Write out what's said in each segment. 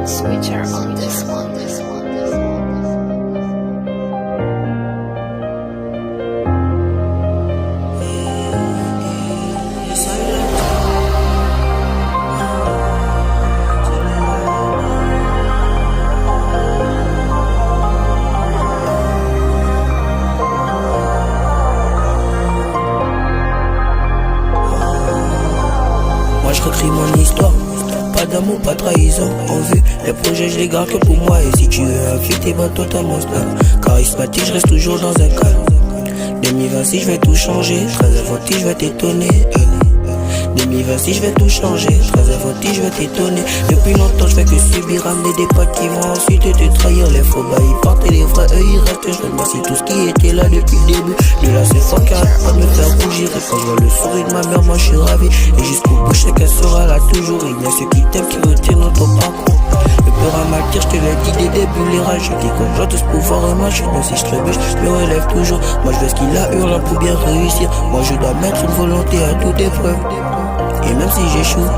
Switcher on this one. Je recris mon histoire, pas d'amour, pas de trahison. En vue, les projets je les garde que pour moi. Et si tu veux un feat, t'es pas totalement star. Charismatique, je reste toujours dans un calme. 2026, je vais tout changer. Très inventif, je vais t'étonner. 2026, je vais tout changer. Très inventif, je vais t'étonner. Depuis longtemps, je fais que subir, ramener des potes qui vont ensuite te trahir. Les faux bah ils partent et les vrais eux ils restent. Je remercie tout ce qui était là depuis le début. De là c'est fort qui arrête pas de me faire rougir. Et quand je vois le sourire de ma mère, moi je suis ravi. Et jusqu'au bout, je sais qu'elle sera là toujours. Il y a ceux qui t'aiment qui retiennent notre parcours. Le peur à m'attirer, je te l'ai dit dès le début, les rages. Je dis quand j'entends ce pouvoir et ma chute. Même si je trébuche, je me relève toujours. Moi je veux ce qu'il a urgent pour bien réussir. Moi je dois mettre une volonté à toute épreuve. Et même si j'échoue,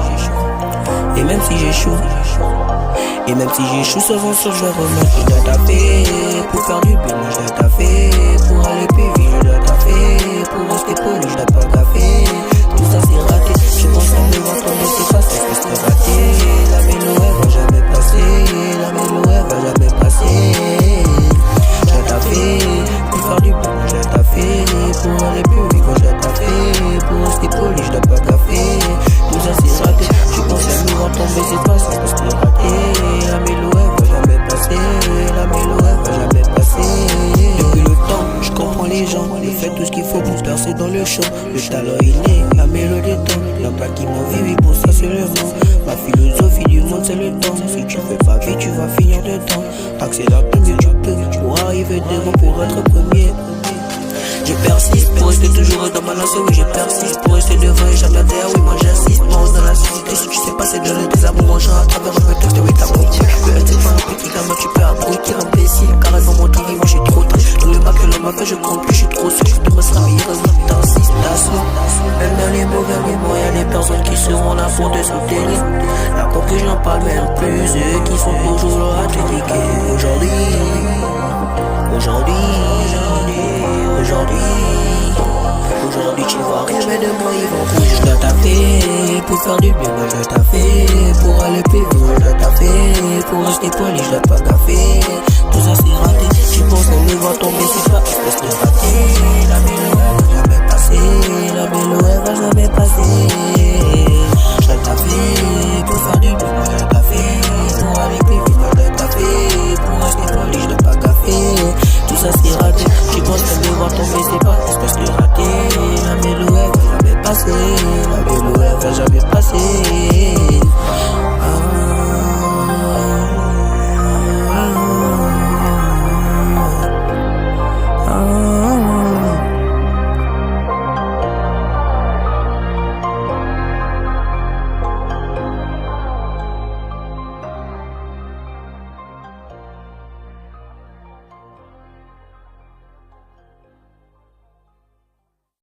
et même si j'échoue, et même si j'échoue, souvent sûr je vais remettre. Je dois taffer pour faire du bien, moi je dois taffer pour aller plus vite, je dois taffer pour rester poli, je dois pas gaffer. Tout ça c'est raté, je pense à me voir tomber, c'est pas ça que c'est raté. La mélo elle va jamais passer, la mélo elle va jamais passer. Je dois taffer pour faire du bien, moi je dois taffer pour aller plus vite, moi je dois taffer pour rester poli, je dois pas gaffer. Tout ça c'est raté, je pense à me voir tomber, c'est pas ça que c'est raté. La mélo elle va jamais passer, la mélo elle va jamais passer. Depuis le temps, je comprends les gens, ils font tout ce qu'il faut pour percer dans le show. Le talent est né, la mélodie tombe, l'impact qui m'envie, oui pour ça c'est le mot. Ma philosophie du monde c'est le temps, si tu fais pas vite tu vas finir dedans. Accélère plus mieux tu peux, pour arriver devant pour être premier. Je persiste pour rester toujours dans ma lancée, oui je persiste pour rester devant et jamais derrière, oui moi j'insiste. Pense dans la société, si tu sais pas c'est donner des amours mangeant à travers un peu texte, oui t'as compris. Je peux rester pas un petit gamin, tu peux abrutir imbécile, carrément mon travail, moi je suis trop triste. Tous les mal que l'homme m'a fait, je compte plus, je suis trop sûr, je te ressemble, t'insistes, t'assois. Même dans les mauvais moments, y'a des personnes qui seront là pour te soutenir. D'accord que j'en parle même plus, eux qui sont toujours là à te critiquer. Aujourd'hui tu vas rêver de moi, ils vont rouge. Je dois taffer pour faire du bien, moi je dois taffer pour aller plus vite, je dois taffer pour rester poli, je dois pas gaffer. Tout ça c'est raté, tu penses qu'on me voit tomber, c'est pas espèce de raté. La mélo elle va jamais passer, la mélo elle va jamais passer. Je dois taffer pour faire du bien, moi je dois taffer pour aller plus vite, moi je dois taffer pour rester poli, je dois pas gaffer. Tout ça c'est raté, tu penses qu'on me voit tomber, c'est pas espèce de raté. La mélo elle va jamais passer, la mélo elle va jamais passer.